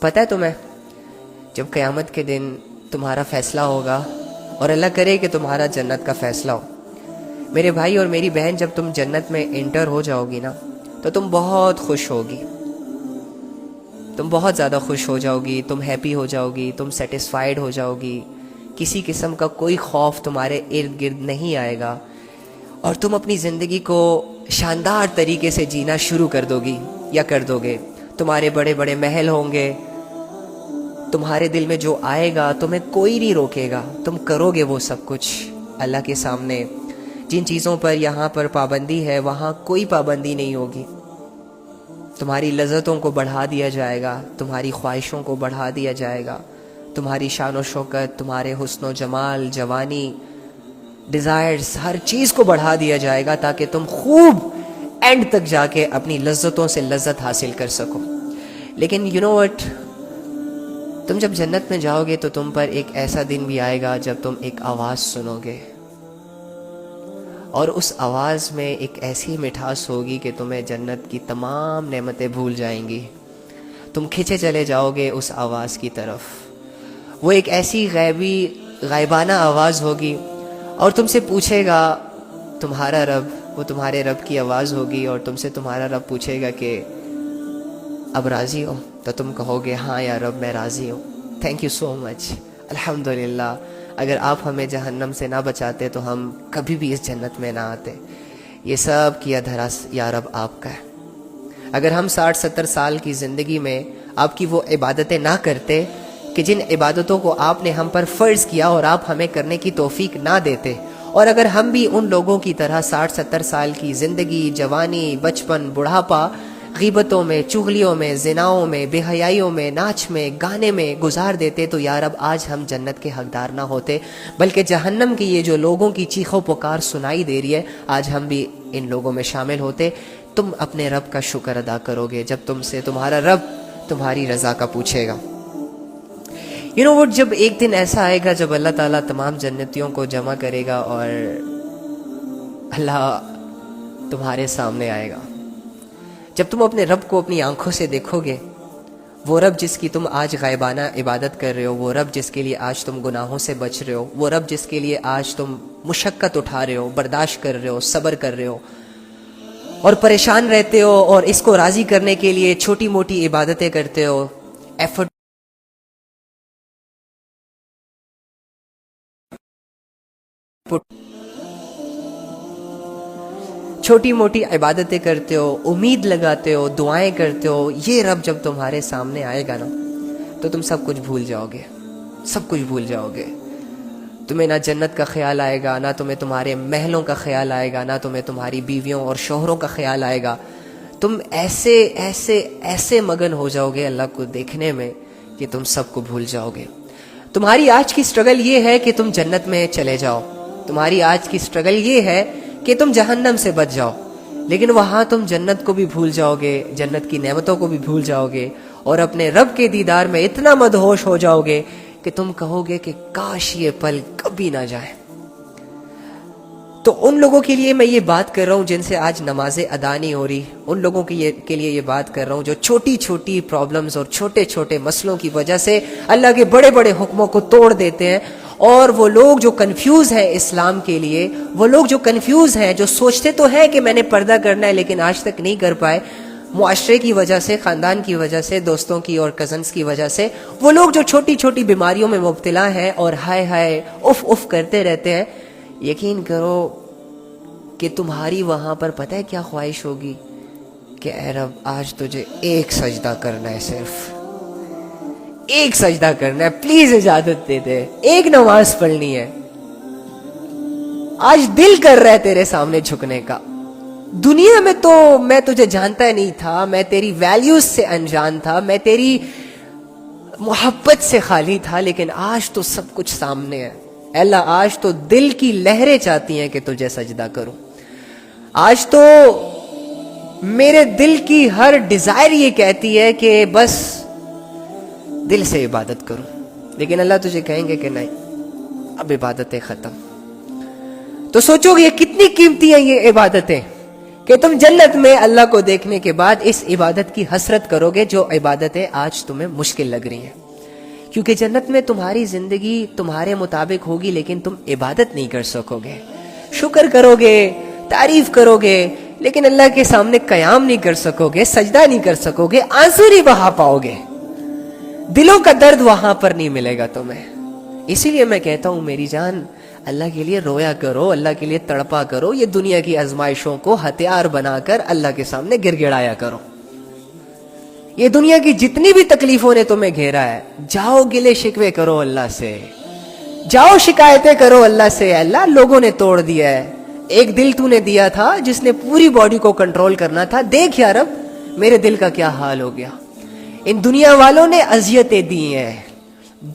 پتہ ہے تمہیں جب قیامت کے دن تمہارا فیصلہ ہوگا اور اللہ کرے کہ تمہارا جنت کا فیصلہ ہو، میرے بھائی اور میری بہن، جب تم جنت میں انٹر ہو جاؤ گی نا تو تم بہت خوش ہوگی، تم بہت زیادہ خوش ہو جاؤ گی، تم ہیپی ہو جاؤ گی، تم سیٹسفائیڈ ہو جاؤ گی، کسی قسم کا کوئی خوف تمہارے ارد گرد نہیں آئے گا، اور تم اپنی زندگی کو شاندار طریقے سے جینا شروع کر دو گی یا کر دو گے۔ تمہارے بڑے بڑے محل ہوں گے، تمہارے دل میں جو آئے گا تمہیں کوئی نہیں روکے گا، تم کرو گے وہ سب کچھ اللہ کے سامنے۔ جن چیزوں پر یہاں پر پابندی ہے وہاں کوئی پابندی نہیں ہوگی، تمہاری لذتوں کو بڑھا دیا جائے گا، تمہاری خواہشوں کو بڑھا دیا جائے گا، تمہاری شان و شوکت، تمہارے حسن و جمال، جوانی، ڈیزائرز، ہر چیز کو بڑھا دیا جائے گا تاکہ تم خوب اینڈ تک جا کے اپنی لذتوں سے لذت حاصل کر سکو۔ لیکن یو نو وٹ، تم جب جنت میں جاؤ گے تو تم پر ایک ایسا دن بھی آئے گا جب تم ایک آواز سنو گے، اور اس آواز میں ایک ایسی مٹھاس ہوگی کہ تمہیں جنت کی تمام نعمتیں بھول جائیں گی، تم کھنچے چلے جاؤ گے اس آواز کی طرف۔ وہ ایک ایسی غائبانہ آواز ہوگی اور تم سے پوچھے گا تمہارا رب، وہ تمہارے رب کی آواز ہوگی اور تم سے تمہارا رب پوچھے گا کہ اب راضی ہو؟ تو تم کہو گے ہاں یا رب میں راضی ہوں، تھینک یو سو مچ، الحمدللہ، اگر آپ ہمیں جہنم سے نہ بچاتے تو ہم کبھی بھی اس جنت میں نہ آتے، یہ سب کیا دھرا یا رب آپ کا ہے۔ اگر ہم 60-70 سال کی زندگی میں آپ کی وہ عبادتیں نہ کرتے کہ جن عبادتوں کو آپ نے ہم پر فرض کیا اور آپ ہمیں کرنے کی توفیق نہ دیتے، اور اگر ہم بھی ان لوگوں کی طرح 60-70 سال کی زندگی، جوانی، بچپن، بڑھاپا غیبتوں میں، چغلیوں میں، زناؤں میں، بے حیائیوں میں، ناچ میں، گانے میں گزار دیتے تو یا رب آج ہم جنت کے حقدار نہ ہوتے، بلکہ جہنم کی یہ جو لوگوں کی چیخ و پکار سنائی دے رہی ہے آج ہم بھی ان لوگوں میں شامل ہوتے۔ تم اپنے رب کا شکر ادا کرو گے جب تم سے تمہارا رب تمہاری رضا کا پوچھے گا۔ یو نو وٹ، جب ایک دن ایسا آئے گا جب اللہ تعالیٰ تمام جنتیوں کو جمع کرے گا اور اللہ تمہارے سامنے آئے گا، جب تم اپنے رب کو اپنی آنکھوں سے دیکھو گے، وہ رب جس کی تم آج غائبانہ عبادت کر رہے ہو، وہ رب جس کے لیے آج تم گناہوں سے بچ رہے ہو، وہ رب جس کے لیے آج تم مشقت اٹھا رہے ہو، برداشت کر رہے ہو، صبر کر رہے ہو اور پریشان رہتے ہو، اور اس کو راضی کرنے کے لیے چھوٹی موٹی عبادتیں کرتے ہو، ایفرٹ چھوٹی موٹی عبادتیں کرتے ہو، امید لگاتے ہو، دعائیں کرتے ہو، یہ رب جب تمہارے سامنے آئے گا نا تو تم سب کچھ بھول جاؤ گے، سب کچھ بھول جاؤ گے۔ تمہیں نہ جنت کا خیال آئے گا، نہ تمہیں تمہارے محلوں کا خیال آئے گا، نہ تمہیں تمہاری بیویوں اور شوہروں کا خیال آئے گا۔ تم ایسے ایسے ایسے مگن ہو جاؤ گے اللہ کو دیکھنے میں کہ تم سب کو بھول جاؤ گے۔ تمہاری آج کی سٹرگل یہ ہے کہ تم جنت میں چلے جاؤ، تمہاری آج کی سٹرگل یہ ہے کہ تم جہنم سے بچ جاؤ، لیکن وہاں تم جنت کو بھی بھول جاؤ گے، جنت کی نعمتوں کو بھی بھول جاؤ گے، اور اپنے رب کے دیدار میں اتنا مدہوش ہو جاؤ گے کہ تم کہو گے کہ کاش یہ پل کبھی نہ جائے۔ تو ان لوگوں کے لیے میں یہ بات کر رہا ہوں جن سے آج نمازیں ادا نہیں ہو رہی، ان لوگوں کے لیے یہ بات کر رہا ہوں جو چھوٹی چھوٹی پرابلمز اور چھوٹے چھوٹے مسئلوں کی وجہ سے اللہ کے بڑے بڑے حکموں کو توڑ دیتے ہیں، اور وہ لوگ جو کنفیوز ہیں اسلام کے لیے، وہ لوگ جو کنفیوز ہیں، جو سوچتے تو ہیں کہ میں نے پردہ کرنا ہے لیکن آج تک نہیں کر پائے، معاشرے کی وجہ سے، خاندان کی وجہ سے، دوستوں کی اور کزنس کی وجہ سے، وہ لوگ جو چھوٹی چھوٹی بیماریوں میں مبتلا ہیں اور ہائے ہائے اف اف کرتے رہتے ہیں، یقین کرو کہ تمہاری وہاں پر پتہ ہے کیا خواہش ہوگی کہ اے رب آج تجھے ایک سجدہ کرنا ہے، صرف ایک سجدہ کرنا ہے، پلیز اجازت دے دے، ایک نماز پڑھنی ہے، آج دل کر رہا ہے تیرے سامنے جھکنے کا۔ دنیا میں تو میں تجھے جانتا نہیں تھا، میں تیری ویلیوز سے انجان تھا، میں تیری محبت سے خالی تھا، لیکن آج تو سب کچھ سامنے ہے۔ اے اللہ آج تو دل کی لہریں چاہتی ہیں کہ تجھے سجدہ کروں، آج تو میرے دل کی ہر ڈیزائر یہ کہتی ہے کہ بس دل سے عبادت کروں، لیکن اللہ تجھے کہیں گے کہ نہیں، اب عبادتیں ختم۔ تو سوچو یہ کتنی قیمتی ہیں یہ عبادتیں، کہ تم جنت میں اللہ کو دیکھنے کے بعد اس عبادت کی حسرت کرو گے جو عبادتیں آج تمہیں مشکل لگ رہی ہیں. کیونکہ جنت میں تمہاری زندگی تمہارے مطابق ہوگی لیکن تم عبادت نہیں کر سکو گے. شکر کرو گے, تعریف کرو گے, لیکن اللہ کے سامنے قیام نہیں کر سکو گے, سجدہ نہیں کر سکو گے, آنسو نہیں بہا پاؤ گے, دلوں کا درد وہاں پر نہیں ملے گا تمہیں. اسی لیے میں کہتا ہوں میری جان, اللہ کے لیے رویا کرو, اللہ کے لیے تڑپا کرو, یہ دنیا کی آزمائشوں کو ہتھیار بنا کر اللہ کے سامنے گر گڑایا کرو. یہ دنیا کی جتنی بھی تکلیفوں نے تمہیں گھیرا ہے, جاؤ گلے شکوے کرو اللہ سے, جاؤ شکایتیں کرو اللہ سے. اللہ لوگوں نے توڑ دیا ہے, ایک دل تو نے دیا تھا جس نے پوری باڈی کو کنٹرول کرنا تھا, دیکھ یا رب میرے دل کا کیا حال ہو گیا. ان دنیا والوں نے اذیتیں دی ہیں,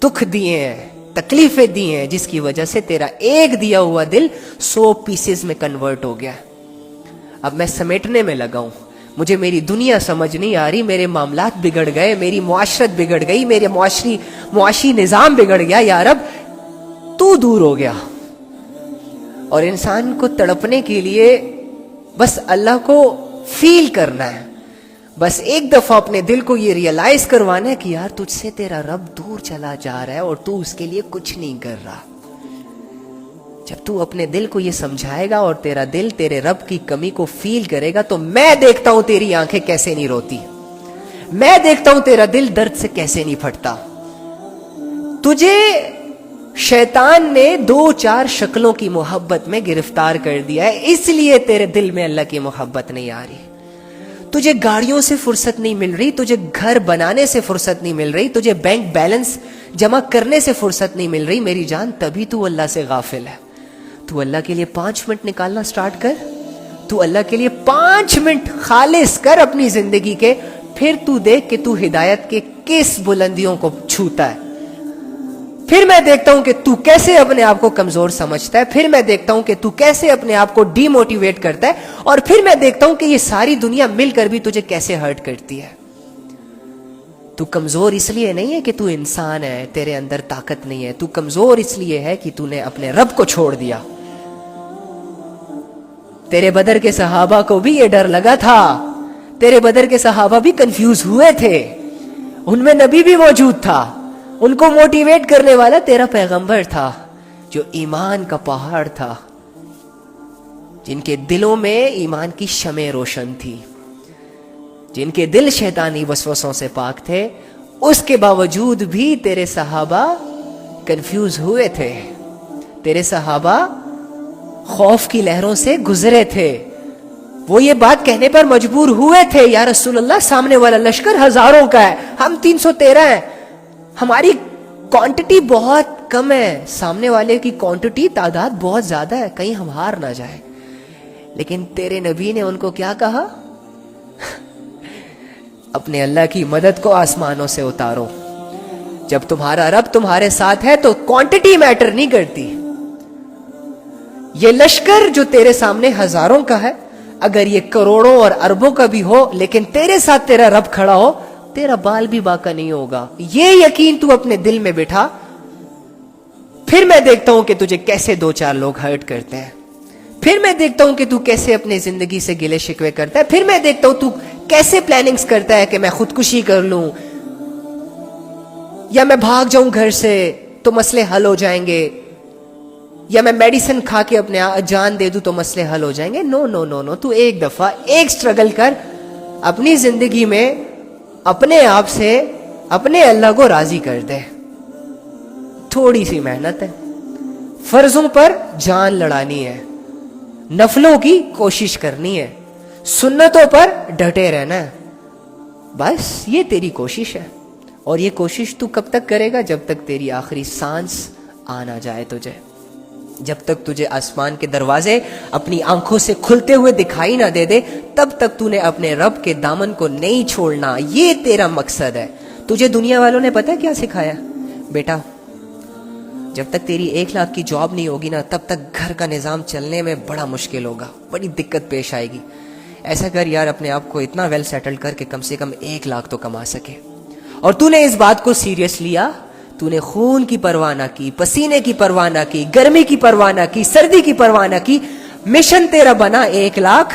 دکھ دیے ہیں, تکلیفیں دی ہیں, جس کی وجہ سے تیرا ایک دیا ہوا دل 100 پیسز میں کنورٹ ہو گیا. اب میں سمیٹنے میں لگا ہوں, مجھے میری دنیا سمجھ نہیں آ رہی, میرے معاملات بگڑ گئے, میری معاشرت بگڑ گئی, میرے معاشی نظام بگڑ گیا. یا رب تو دور ہو گیا. اور انسان کو تڑپنے کے لیے بس اللہ کو فیل کرنا ہے, بس ایک دفعہ اپنے دل کو یہ ریئلائز کروانا ہے کہ یار تجھ سے تیرا رب دور چلا جا رہا ہے اور تو اس کے لیے کچھ نہیں کر رہا. جب تو اپنے دل کو یہ سمجھائے گا اور تیرا دل تیرے رب کی کمی کو فیل کرے گا, تو میں دیکھتا ہوں تیری آنکھیں کیسے نہیں روتی, میں دیکھتا ہوں تیرا دل درد سے کیسے نہیں پھٹتا. تجھے شیطان نے 2-4 شکلوں کی محبت میں گرفتار کر دیا ہے, اس لیے تیرے دل میں اللہ کی محبت نہیں آ رہی. تجھے گاڑیوں سے فرصت نہیں مل رہی, تجھے گھر بنانے سے فرصت نہیں مل رہی, تجھے بینک بیلنس جمع کرنے سے فرصت نہیں مل رہی میری جان, تبھی تو اللہ سے غافل ہے. تو اللہ کے لیے 5 منٹ نکالنا سٹارٹ کر, تو اللہ کے لیے 5 منٹ خالص کر اپنی زندگی کے, پھر تو دیکھ کہ تو ہدایت کے کس بلندیوں کو چھوتا ہے. پھر میں دیکھتا ہوں کہ تو کیسے اپنے آپ کو کمزور سمجھتا ہے, پھر میں دیکھتا ہوں کہ تو کیسے اپنے آپ کو ڈی موٹیویٹ کرتا ہے, اور پھر میں دیکھتا ہوں کہ یہ ساری دنیا مل کر بھی تجھے کیسے ہرٹ کرتی ہے. تو کمزور اس لیے نہیں ہے کہ تو انسان ہے, تیرے اندر طاقت نہیں ہے, تو کمزور اس لیے ہے کہ تو نے اپنے رب کو چھوڑ دیا. تیرے بدر کے صحابہ کو بھی یہ ڈر لگا تھا, تیرے بدر کے صحابہ بھی کنفیوز ہوئے تھے, ان میں نبی بھی موجود تھا, ان کو موٹیویٹ کرنے والا تیرا پیغمبر تھا جو ایمان کا پہاڑ تھا, جن کے دلوں میں ایمان کی شمع روشن تھی, جن کے دل شیطانی وسوسوں سے پاک تھے. اس کے باوجود بھی تیرے صحابہ کنفیوز ہوئے تھے, تیرے صحابہ خوف کی لہروں سے گزرے تھے. وہ یہ بات کہنے پر مجبور ہوئے تھے, یا رسول اللہ سامنے والا لشکر ہزاروں کا ہے, ہم 313 ہیں, ہماری کوانٹٹی بہت کم ہے, سامنے والے کی کوانٹٹی تعداد بہت زیادہ ہے, کہیں ہم ہار نہ جائیں. لیکن تیرے نبی نے ان کو کیا کہا؟ اپنے اللہ کی مدد کو آسمانوں سے اتارو. جب تمہارا رب تمہارے ساتھ ہے تو کوانٹٹی میٹر نہیں کرتی. یہ لشکر جو تیرے سامنے ہزاروں کا ہے, اگر یہ کروڑوں اور اربوں کا بھی ہو, لیکن تیرے ساتھ تیرا رب کھڑا ہو, تیرا بال بھی باقا نہیں ہوگا. یہ یقین تو اپنے دل میں بٹھا, پھر میں دیکھتا ہوں کہ تجھے کیسے 2-4 لوگ ہرٹ کرتے ہیں, پھر میں دیکھتا ہوں کہ تو کیسے اپنی زندگی سے گلے شکوے کرتا ہے, پھر میں دیکھتا ہوں تو کیسے پلاننگز کرتا ہے کہ میں خودکشی کر لوں, یا میں بھاگ جاؤں گھر سے تو مسئلے حل ہو جائیں گے, یا میں میڈیسن کھا کے اپنے جان دے دوں تو مسئلے حل ہو جائیں گے. نو نو نو نو, تو ایک دفعہ ایک سٹرگل کر اپنی زندگی میں, اپنے آپ سے اپنے اللہ کو راضی کر دے. تھوڑی سی محنت ہے, فرضوں پر جان لڑانی ہے, نفلوں کی کوشش کرنی ہے, سنتوں پر ڈٹے رہنا ہے, بس یہ تیری کوشش ہے. اور یہ کوشش تو کب تک کرے گا؟ جب تک تیری آخری سانس آنا جائے تجھے, جب تک تجھے آسمان کے دروازے اپنی آنکھوں سے کھلتے ہوئے دکھائی نہ دے دے, تب تک تو نے اپنے رب کے دامن کو نہیں چھوڑنا. یہ تیرا مقصد ہے. تجھے دنیا والوں نے پتہ کیا سکھایا؟ بیٹا جب تک تیری 1 لاکھ کی جاب نہیں ہوگی نا, تب تک گھر کا نظام چلنے میں بڑا مشکل ہوگا, بڑی دقت پیش آئے گی. ایسا کر یار, اپنے آپ کو اتنا ویل سیٹل کر کے کم سے کم 1 لاکھ تو کما سکے. اور تو نے اس بات کو سیریس لیا, تو نے خون کی پرواہ نہ کی, پسینے کی پرواہ نہ کی, گرمی کی پرواہ نہ کی, سردی کی پرواہ نہ کی. مشن تیرا بنا 1 لاکھ,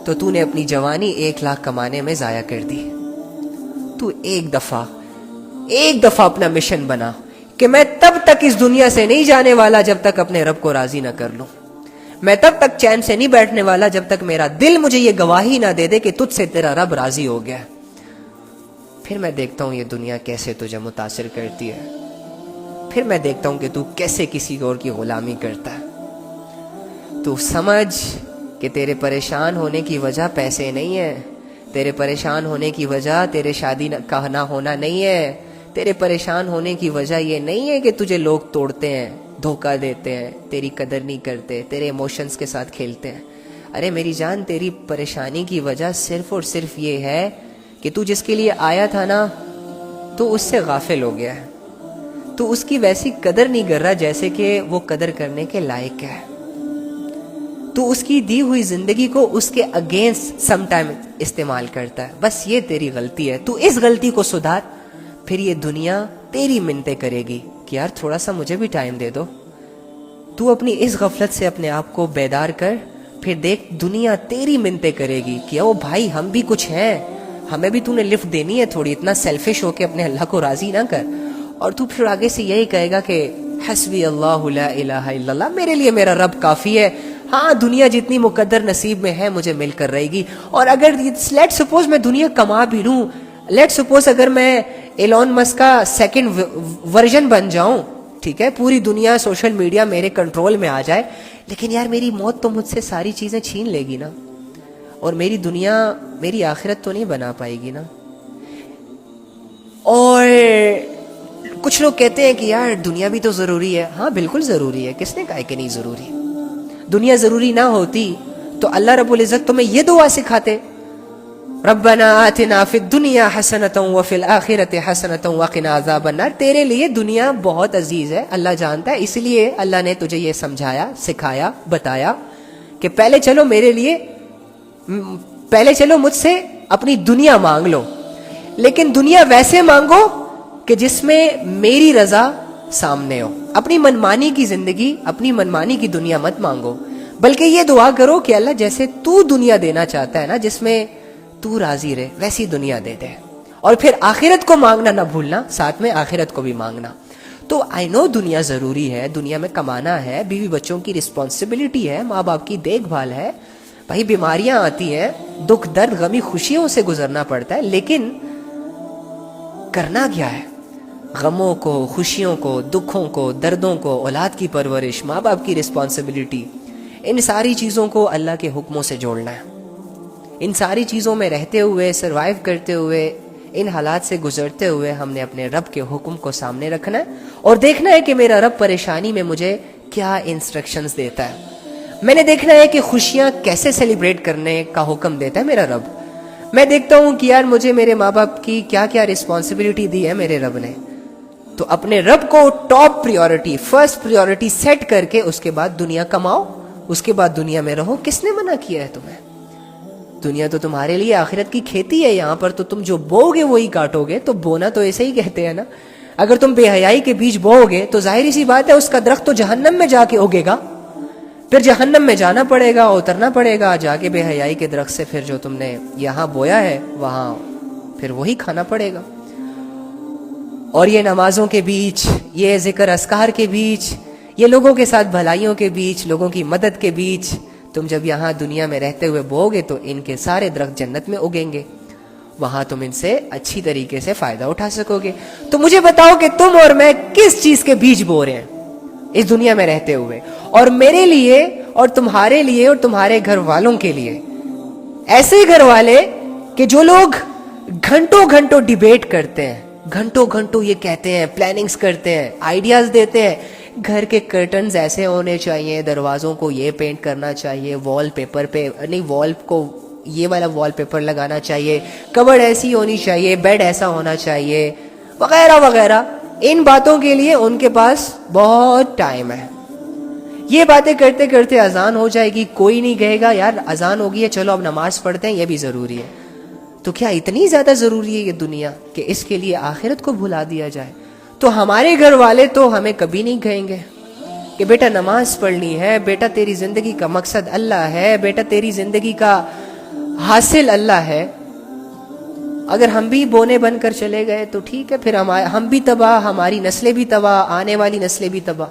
تو تو نے اپنی جوانی 1 لاکھ کمانے میں ضائع کر دی. تو ایک دفعہ اپنا مشن بنا کہ میں تب تک اس دنیا سے نہیں جانے والا جب تک اپنے رب کو راضی نہ کر لوں. میں تب تک چین سے نہیں بیٹھنے والا جب تک میرا دل مجھے یہ گواہی نہ دے دے کہ تجھ سے تیرا رب راضی ہو گیا. پھر میں دیکھتا ہوں یہ دنیا کیسے تجھے متاثر کرتی ہے. پھر میں دیکھتا ہوں کہ تو کیسے کسی اور کی غلامی کرتا ہے. تو سمجھ کہ تیرے پریشان ہونے کی وجہ پیسے نہیں ہے. تیرے پریشان ہونے کی وجہ تیرے شادی کا نہ ہونا نہیں ہے. تیرے پریشان ہونے کی وجہ یہ نہیں ہے کہ تجھے لوگ توڑتے ہیں, دھوکہ دیتے ہیں, تیری قدر نہیں کرتے, تیرے ایموشنز کے ساتھ کھیلتے ہیں. ارے میری جان, تیری پریشانی کی وجہ صرف اور صرف یہ ہے کہ تو جس کے لیے آیا تھا نا, تو اس سے غافل ہو گیا ہے. تو اس کی ویسی قدر نہیں کر رہا جیسے کہ وہ قدر کرنے کے لائق ہے. تو اس کی دی ہوئی زندگی کو اس کے اگینسٹ سم ٹائم استعمال کرتا ہے. بس یہ تیری غلطی ہے. تو اس غلطی کو سدھار, پھر یہ دنیا تیری منتیں کرے گی کہ یار تھوڑا سا مجھے بھی ٹائم دے دو. تو اپنی اس غفلت سے اپنے آپ کو بیدار کر, پھر دیکھ دنیا تیری منتیں کرے گی کہ او بھائی ہم بھی کچھ ہیں, ہمیں بھی تو نے لفٹ دینی ہے تھوڑی. اتنا سیلفش ہو کے اپنے اللہ کو راضی نہ کر. اور تو پھر آگے سے یہی کہے گا کہ حسبی اللہ لا الہ الا اللہ, میرے لیے میرا رب کافی ہے. ہاں دنیا جتنی مقدر نصیب میں ہے مجھے مل کر رہے گی. اور اگر لیٹ سپوز میں دنیا کما بھی لوں, لیٹ سپوز اگر میں ایلون مسک کا سیکنڈ ورژن بن جاؤں, ٹھیک ہے, پوری دنیا سوشل میڈیا میرے کنٹرول میں آ جائے, لیکن یار میری موت تو مجھ سے ساری چیزیں چھین لے گی نا, اور میری دنیا میری آخرت تو نہیں بنا پائے گی نا. اور کچھ لوگ کہتے ہیں کہ یار دنیا بھی تو ضروری ہے. ہاں بالکل ضروری ہے, کس نے کہا کہ نہیں ضروری. دنیا ضروری نہ ہوتی تو اللہ رب العزت تمہیں یہ دعا سکھاتے, ربنا آتنا فی الدنیا حسنۃ وفی الآخرۃ حسنۃ وقنا عذاب النار. تیرے لیے دنیا بہت عزیز ہے, اللہ جانتا ہے, اس لیے اللہ نے تجھے یہ سمجھایا, سکھایا, بتایا کہ پہلے چلو مجھ سے اپنی دنیا مانگ لو, لیکن دنیا ویسے مانگو کہ جس میں میری رضا سامنے ہو. اپنی منمانی کی زندگی, اپنی منمانی کی دنیا مت مانگو, بلکہ یہ دعا کرو کہ اللہ جیسے تو دنیا دینا چاہتا ہے نا, جس میں تو راضی رہے, ویسی دنیا دے دے. اور پھر آخرت کو مانگنا نہ بھولنا, ساتھ میں آخرت کو بھی مانگنا. تو آئی نو دنیا ضروری ہے, دنیا میں کمانا ہے, بیوی بچوں کی رسپانسبلٹی ہے, ماں باپ کی دیکھ بھال ہے, بھائی بیماریاں آتی ہیں, دکھ درد غمی خوشیوں سے گزرنا پڑتا ہے, لیکن کرنا کیا ہے؟ غموں کو, خوشیوں کو, دکھوں کو, دردوں کو, اولاد کی پرورش, ماں باپ کی رسپانسبلٹی, ان ساری چیزوں کو اللہ کے حکموں سے جوڑنا ہے. ان ساری چیزوں میں رہتے ہوئے, سروائیو کرتے ہوئے, ان حالات سے گزرتے ہوئے ہم نے اپنے رب کے حکم کو سامنے رکھنا ہے اور دیکھنا ہے کہ میرا رب پریشانی میں مجھے کیا انسٹرکشنز دیتا ہے. میں نے دیکھنا ہے کہ خوشیاں کیسے سیلیبریٹ کرنے کا حکم دیتا ہے میرا رب. میں دیکھتا ہوں کہ یار مجھے میرے ماں باپ کی کیا کیا رسپانسبلٹی دی ہے میرے رب نے. تو اپنے رب کو top priority, first priority set کر کے اس کے بعد دنیا کماؤ, اس کے بعد دنیا میں رہو. کس نے منع کیا ہے تمہیں؟ دنیا تو تمہارے لیے آخرت کی کھیتی ہے. یہاں پر تو تم جو بو گے وہی کاٹو گے. تو بونا تو ایسے ہی کہتے ہیں نا. اگر تم بے حیائی کے بیج بو گے تو ظاہری سی بات ہے اس کا درخت تو جہنم میں جا کے اگے گا. پھر جہنم میں جانا پڑے گا, اترنا پڑے گا, جا کے بے حیائی کے درخت سے پھر جو تم نے یہاں بویا ہے وہاں پھر وہی کھانا پڑے گا. اور یہ نمازوں کے بیچ, یہ ذکر اذکار کے بیچ, یہ لوگوں کے ساتھ بھلائیوں کے بیچ, لوگوں کی مدد کے بیچ تم جب یہاں دنیا میں رہتے ہوئے بو گے تو ان کے سارے درخت جنت میں اگیں گے. وہاں تم ان سے اچھی طریقے سے فائدہ اٹھا سکو گے. تو مجھے بتاؤ کہ تم اور میں کس چیز کے بیج بو رہے ہیں اس دنیا میں رہتے ہوئے. اور میرے لیے اور تمہارے لیے اور تمہارے گھر والوں کے لیے ایسے گھر والے کہ جو لوگ گھنٹوں گھنٹوں ڈیبیٹ کرتے ہیں, گھنٹوں گھنٹوں یہ کہتے ہیں, پلاننگز کرتے ہیں, آئیڈیاز دیتے ہیں, گھر کے کرٹنز ایسے ہونے چاہیے, دروازوں کو یہ پینٹ کرنا چاہیے, وال پیپر پہ نہیں وال کو یہ والا وال پیپر لگانا چاہیے, کبڈ ایسی ہونی چاہیے, بیڈ ایسا ہونا چاہیے, وغیرہ وغیرہ. ان باتوں کے لیے ان کے پاس بہت ٹائم ہے. یہ باتیں کرتے کرتے اذان ہو جائے گی, کوئی نہیں کہے گا یار اذان ہو گئی ہے چلو اب نماز پڑھتے ہیں, یہ بھی ضروری ہے. تو کیا اتنی زیادہ ضروری ہے یہ دنیا کہ اس کے لیے آخرت کو بھلا دیا جائے؟ تو ہمارے گھر والے تو ہمیں کبھی نہیں کہیں گے کہ بیٹا نماز پڑھنی ہے, بیٹا تیری زندگی کا مقصد اللہ ہے, بیٹا تیری زندگی کا حاصل اللہ ہے. اگر ہم بھی بونے بن کر چلے گئے تو ٹھیک ہے، پھر ہم بھی تباہ، ہماری نسلیں بھی تباہ، آنے والی نسلیں بھی تباہ.